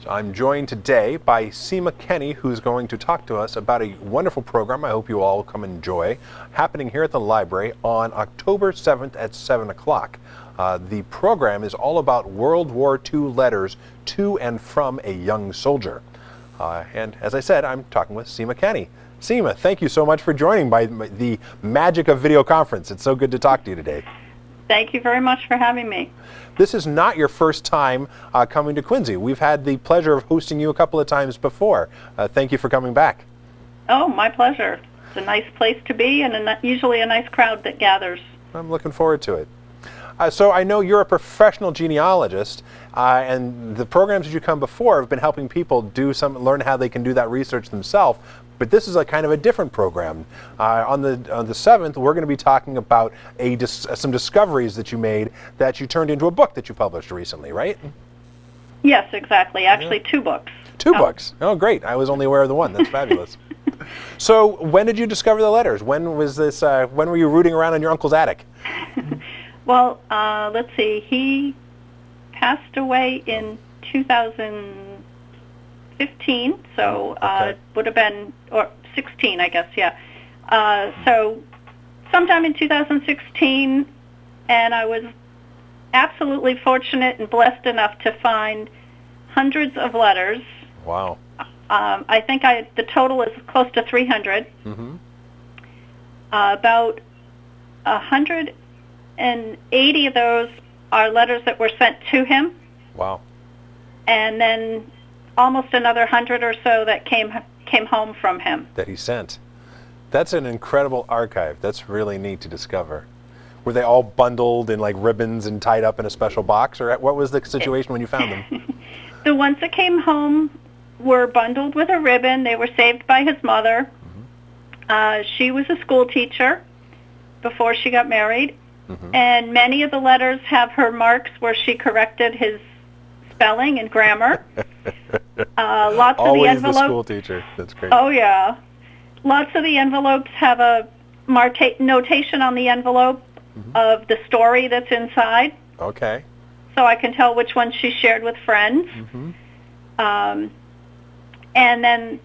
So I'm joined today by Seema Kenny, who's going to talk to us about a wonderful program I hope you all will come enjoy, happening here at the library on October 7th at 7 o'clock. The program is all about World War II letters to and from a young soldier. And as I said, I'm talking with Seema Kenny. Seema, thank you so much for joining by the magic of video conference. It's so good to talk to you today. Thank you very much for having me. This is not your first time coming to Quincy. We've had the pleasure of hosting you a couple of times before. Thank you for coming back. Oh, my pleasure. It's a nice place to be and usually a nice crowd that gathers. I'm looking forward to it. So I know you're a professional genealogist, and the programs that you come before have been helping people learn how they can do that research themselves. But this is a kind of a different program. On the 7th, we're going to be talking about some discoveries that you made that you turned into a book that you published recently, right? Yes, exactly. Actually, two books. Two books. Oh, great. I was only aware of the one. That's fabulous. So when did you discover the letters? When was this? When were you rooting around in your uncle's attic? Well, let's see. He passed away in 2015, so Okay. it would have been, or 16, I guess, yeah. So sometime in 2016, and I was absolutely fortunate and blessed enough to find hundreds of letters. Wow. I think the total is close to 300. Mm-hmm. About 180 of those are letters that were sent to him. Wow. And then almost another 100 or so that came home from him. That he sent. That's an incredible archive. That's really neat to discover. Were they all bundled in like ribbons and tied up in a special box, or what was the situation when you found them? The ones that came home were bundled with a ribbon. They were saved by his mother. Mm-hmm. She was a school teacher before she got married. Mm-hmm. And many of the letters have her marks where she corrected his spelling and grammar. Lots of the envelopes. Always the school teacher. That's great. Oh yeah, lots of the envelopes have a notation on the envelope mm-hmm. of the story that's inside. Okay. So I can tell which ones she shared with friends. Mm-hmm. And then,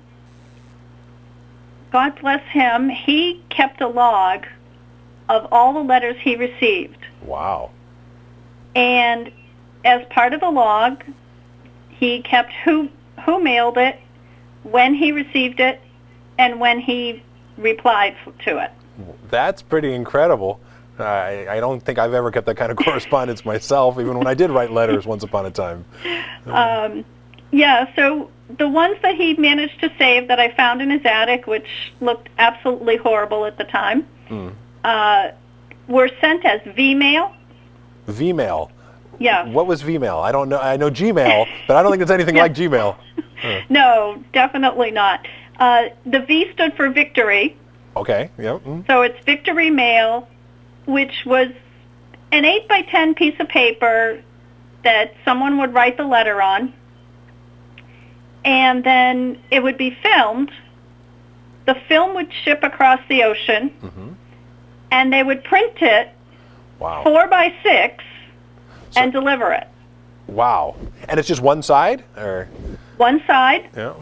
God bless him, he kept a log of all the letters he received. Wow. And as part of the log, he kept who mailed it, when he received it, and when he replied to it. That's pretty incredible. I don't think I've ever kept that kind of correspondence myself, even when I did write letters once upon a time. Yeah, so the ones that he managed to save that I found in his attic, which looked absolutely horrible at the time, were sent as V-mail. V-mail? Yeah. What was V-mail? I don't know. I know Gmail, but I don't think it's anything like Gmail. No, definitely not. The V stood for victory. Okay, yep. Mm. So it's Victory Mail, which was an 8 by 10 piece of paper that someone would write the letter on, and then it would be filmed. The film would ship across the ocean, mm-hmm. and they would print it 4 by 6 and deliver it. Wow. And it's just one side? Or? One side, yeah.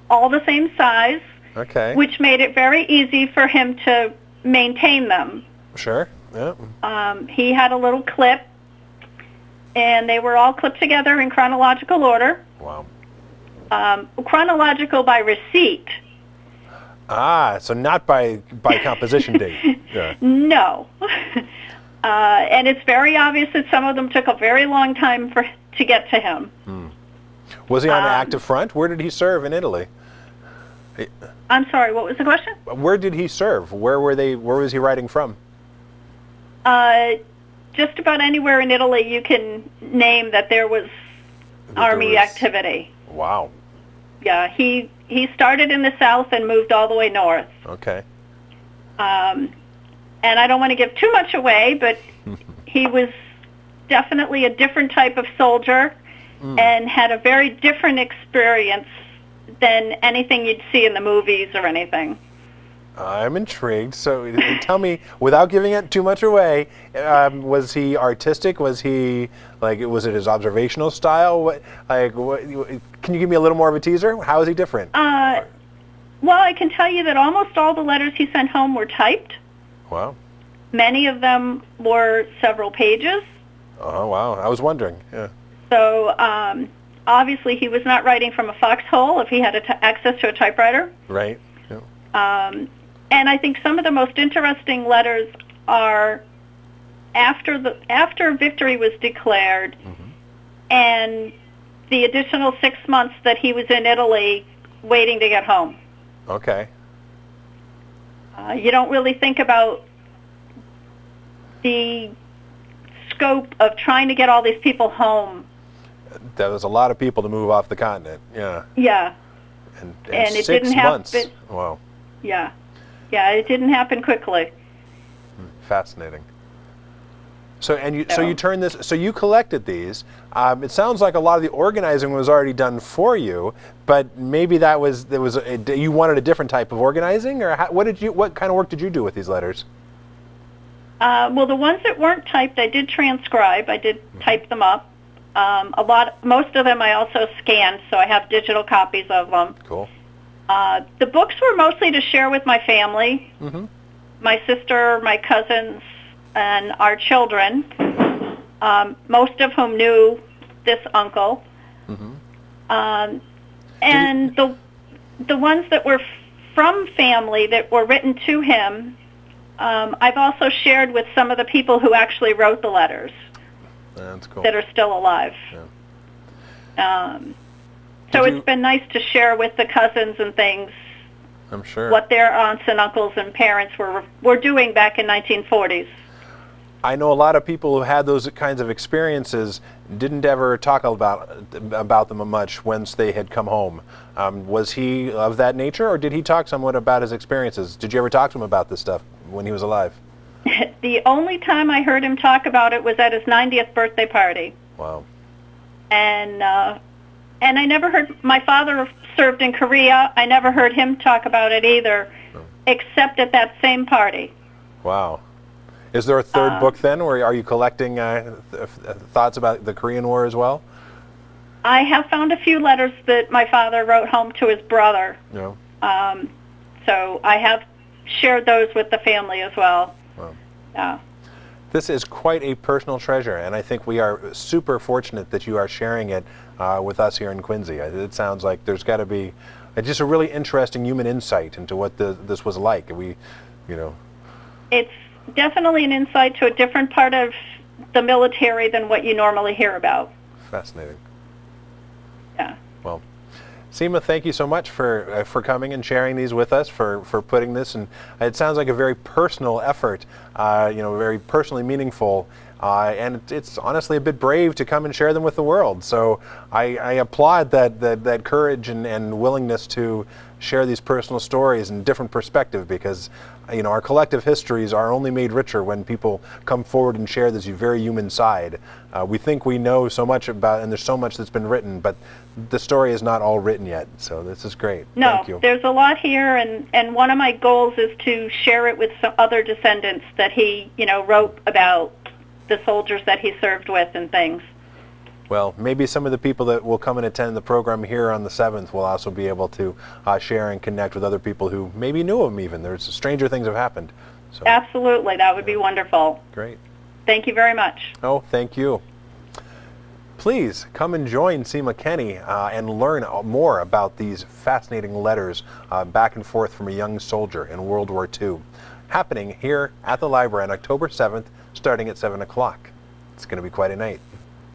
All the same size, okay. Which made it very easy for him to maintain them. Sure, yeah. He had a little clip, and they were all clipped together in chronological order. Wow. Chronological by receipt. Ah, so not by composition date. Yeah. No. And it's very obvious that some of them took a very long time to get to him. Hmm. Was he on an active front? Where did he serve in Italy? I'm sorry, what was the question? Where did he serve? Where was he writing from? Just about anywhere in Italy you can name that there was Army activity. Wow. Yeah, he started in the south and moved all the way north. Okay. And I don't want to give too much away, but he was definitely a different type of soldier and had a very different experience than anything you'd see in the movies or anything. I'm intrigued. So tell me, without giving it too much away, was he artistic? Was he was it his observational style? Can you give me a little more of a teaser? How is he different? Well, I can tell you that almost all the letters he sent home were typed. Wow. Many of them were several pages. Oh, wow. I was wondering. Yeah. So obviously he was not writing from a foxhole if he had access to a typewriter. Right. Yeah. And I think some of the most interesting letters are after victory was declared, and the additional 6 months that he was in Italy waiting to get home. Okay. You don't really think about the scope of trying to get all these people home. There was a lot of people to move off the continent. Yeah. Yeah. And it 6 didn't months. happen. Wow. Yeah. Yeah, it didn't happen quickly. Fascinating. So you turned this. So you collected these. It sounds like a lot of the organizing was already done for you, but maybe you wanted a different type of organizing, or what kind of work did you do with these letters? Well, the ones that weren't typed, I did transcribe. I did type them up. Most of them I also scanned, so I have digital copies of them. Cool. The books were mostly to share with my family, my sister, my cousins, and our children, most of whom knew this uncle. And the ones that were from family that were written to him, I've also shared with some of the people who actually wrote the letters. That's cool. That are still alive. Yeah. So it's been nice to share with the cousins and things. I'm sure. What their aunts and uncles and parents were doing back in 1940s. I know a lot of people who had those kinds of experiences didn't ever talk about them much once they had come home. Was he of that nature, or did he talk somewhat about his experiences? Did you ever talk to him about this stuff when he was alive? The only time I heard him talk about it was at his 90th birthday party. Wow. And I never heard, my father served in Korea. I never heard him talk about it either, except at that same party. Wow. Is there a third book then, or are you collecting thoughts about the Korean War as well? I have found a few letters that my father wrote home to his brother. Yeah. So I have shared those with the family as well. Wow. Yeah. This is quite a personal treasure, and I think we are super fortunate that you are sharing it with us here in Quincy. It sounds like there's got to be just a really interesting human insight into what this was like. It's definitely an insight to a different part of the military than what you normally hear about. Fascinating. Yeah. Well, Seema, thank you so much for coming and sharing these with us, for putting this, and it sounds like a very personal effort, very personally meaningful, and it's honestly a bit brave to come and share them with the world. So I applaud that courage and willingness to share these personal stories in different perspective, because our collective histories are only made richer when people come forward and share this very human side. We think we know so much about, and there's so much that's been written, but the story is not all written yet. So this is great. No, Thank you. There's a lot here, and one of my goals is to share it with some other descendants that he, wrote about the soldiers that he served with and things. Well, maybe some of the people that will come and attend the program here on the 7th will also be able to share and connect with other people who maybe knew him even. There's stranger things have happened. So, absolutely. That would be wonderful. Great. Thank you very much. Oh, thank you. Please come and join Seema Kenny and learn more about these fascinating letters back and forth from a young soldier in World War II, happening here at the library on October 7th, starting at 7 o'clock. It's going to be quite a night.